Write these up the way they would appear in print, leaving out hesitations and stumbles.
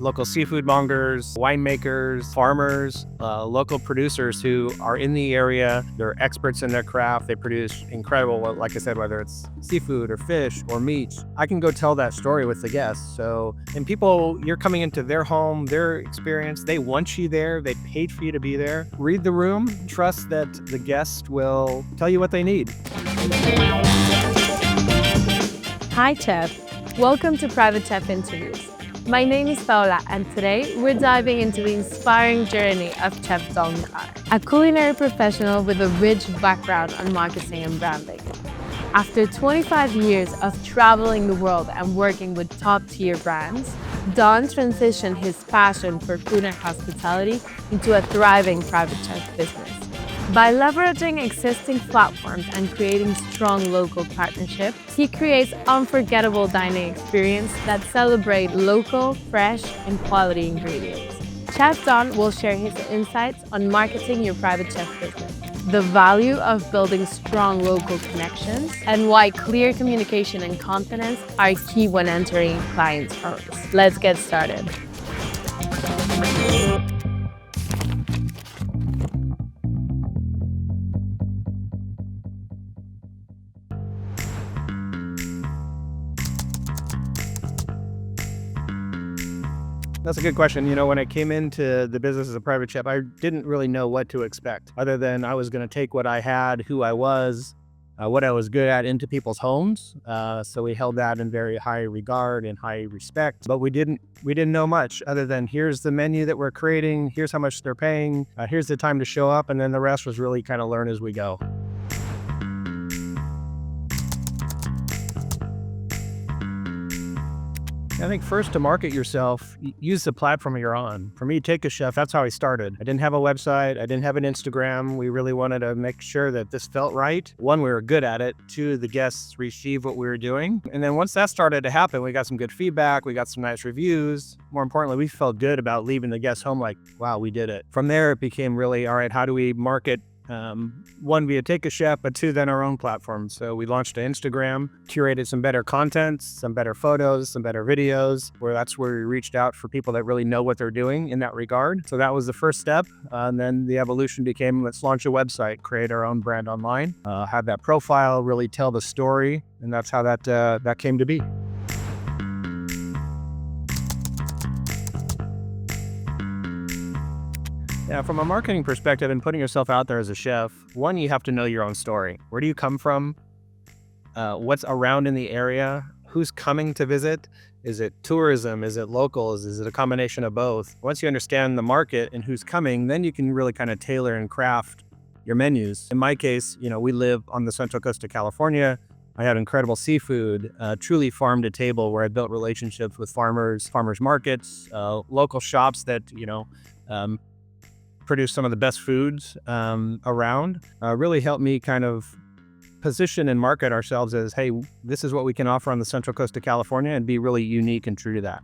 local seafood mongers, winemakers, farmers, local producers who are in the area. They're experts in their craft. They produce incredible, like I said, whether it's seafood or fish or meat. I can go tell that story with the guests. So, and people, you're coming into their home, their experience. They want you there. They paid for you to be there. Read the room. Trust that the guest will tell you what they need. Hi, Chef. Welcome to Private Chef Interviews. My name is Paola, and today we're diving into the inspiring journey of Chef Don Carr, a culinary professional with a rich background on marketing and branding. After 25 years of traveling the world and working with top-tier brands, Don transitioned his passion for food and hospitality into a thriving private chef business. By leveraging existing platforms and creating strong local partnerships, he creates unforgettable dining experiences that celebrate local, fresh, and quality ingredients. Chef Don will share his insights on marketing your private chef business, the value of building strong local connections, and why clear communication and confidence are key when entering clients' homes. Let's get started. That's a good question. You know, when I came into the business as a private chef, I didn't really know what to expect other than I was going to take what I had, who I was, what I was good at into people's homes. So we held that in very high regard and high respect, but we didn't know much other than here's the menu that we're creating. Here's how much they're paying. Here's the time to show up. And then the rest was really kind of learn as we go. I think first, to market yourself, use the platform you're on. For me, Take a Chef, that's how I started. I didn't have a website. I didn't have an Instagram. We really wanted to make sure that this felt right. One, we were good at it. Two, the guests received what we were doing. And then once that started to happen, we got some good feedback. We got some nice reviews. More importantly, we felt good about leaving the guests home like, wow, we did it. From there, it became really, all right, how do we market? One, via Take a Chef, but two, then our own platform. So we launched an Instagram, curated some better content, some better photos, some better videos, that's where we reached out for people that really know what they're doing in that regard. So that was the first step. And then the evolution became, let's launch a website, create our own brand online, have that profile, really tell the story. And that's how that came to be. Yeah, from a marketing perspective and putting yourself out there as a chef, one, you have to know your own story. Where do you come from? What's around in the area? Who's coming to visit? Is it tourism? Is it locals? Is it a combination of both? Once you understand the market and who's coming, then you can really kind of tailor and craft your menus. In my case, you know, we live on the Central Coast of California. I have incredible seafood, truly farm to table, where I built relationships with farmers markets, local shops that, produce some of the best foods around, really helped me kind of position and market ourselves as, hey, this is what we can offer on the Central Coast of California, and be really unique and true to that.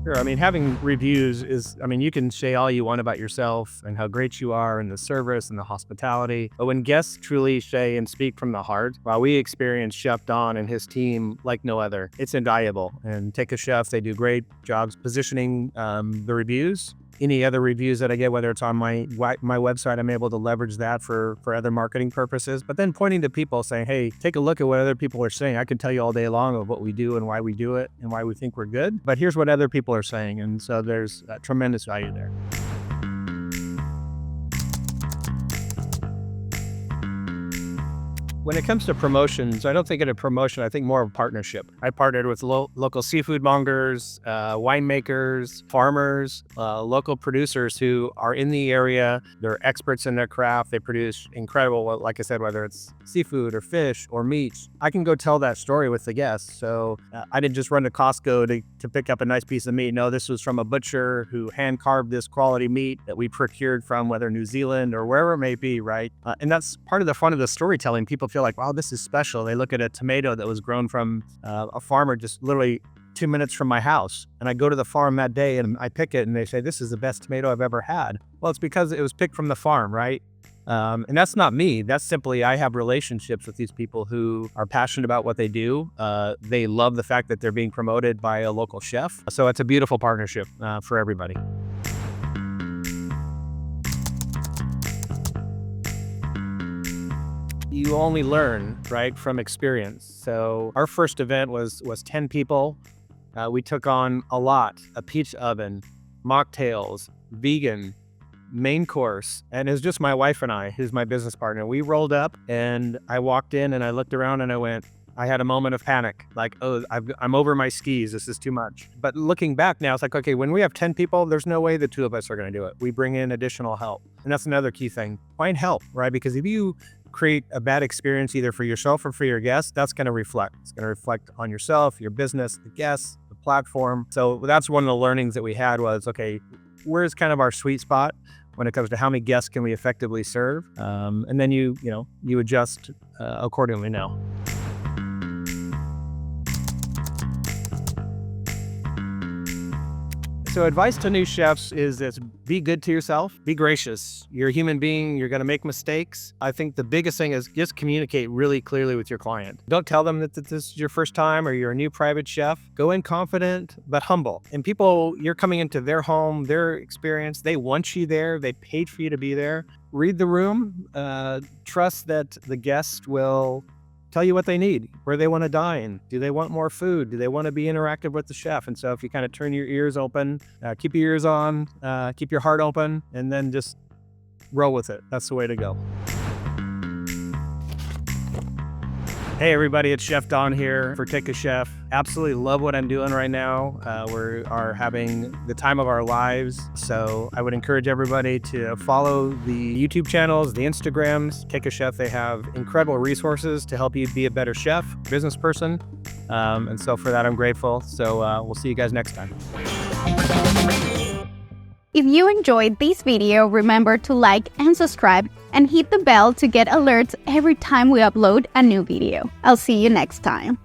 Sure. I mean, having reviews is, you can say all you want about yourself and how great you are and the service and the hospitality. But when guests truly say and speak from the heart, while we experience Chef Don and his team like no other, it's invaluable. And Take a Chef, they do great jobs positioning the reviews. Any other reviews that I get, whether it's on my website, I'm able to leverage that for other marketing purposes. But then pointing to people saying, hey, take a look at what other people are saying. I can tell you all day long of what we do and why we do it and why we think we're good. But here's what other people are saying. And so there's tremendous value there. When it comes to promotions, I don't think of a promotion. I think more of a partnership. I partnered with local seafood mongers, winemakers, farmers, local producers who are in the area. They're experts in their craft. They produce incredible, like I said, whether it's seafood or fish or meat. I can go tell that story with the guests. So I didn't just run to Costco to pick up a nice piece of meat. No, this was from a butcher who hand carved this quality meat that we procured from whether New Zealand or wherever it may be, right? And that's part of the fun of the storytelling. People feel like, wow, this is special. They look at a tomato that was grown from a farmer just literally 2 minutes from my house. And I go to the farm that day and I pick it and they say, this is the best tomato I've ever had. Well, it's because it was picked from the farm, right? And that's not me. That's simply I have relationships with these people who are passionate about what they do. They love the fact that they're being promoted by a local chef. So it's a beautiful partnership for everybody. You only learn, right, from experience. So our first event was 10 people. We took on a lot: a pizza oven, mocktails, vegan, main course. And it was just my wife and I, who's my business partner. We rolled up and I walked in and I looked around and I had a moment of panic, like, oh, I'm over my skis. This is too much. But looking back now, it's like, okay, when we have 10 people, there's no way the two of us are going to do it. We bring in additional help. And that's another key thing. Find help, right? Because if you create a bad experience either for yourself or for your guests, that's going to reflect. It's going to reflect on yourself, your business, the guests, the platform. So that's one of the learnings that we had was, okay, where's kind of our sweet spot when it comes to how many guests can we effectively serve? And then you adjust accordingly now. So advice to new chefs is this: be good to yourself, be gracious. You're a human being, you're gonna make mistakes. I think the biggest thing is just communicate really clearly with your client. Don't tell them that this is your first time or you're a new private chef. Go in confident, but humble. And people, you're coming into their home, their experience, they want you there, they paid for you to be there. Read the room, trust that the guest will tell you what they need, where they want to dine. Do they want more food? Do they want to be interactive with the chef? And so if you kind of turn your ears open, keep your ears on, keep your heart open, and then just roll with it. That's the way to go. Hey everybody, it's Chef Don here for Take a Chef. Absolutely love what I'm doing right now. We are having the time of our lives. So I would encourage everybody to follow the YouTube channels, the Instagrams, Take a Chef. They have incredible resources to help you be a better chef, business person. And so for that, I'm grateful. So we'll see you guys next time. If you enjoyed this video, remember to like and subscribe and hit the bell to get alerts every time we upload a new video. I'll see you next time.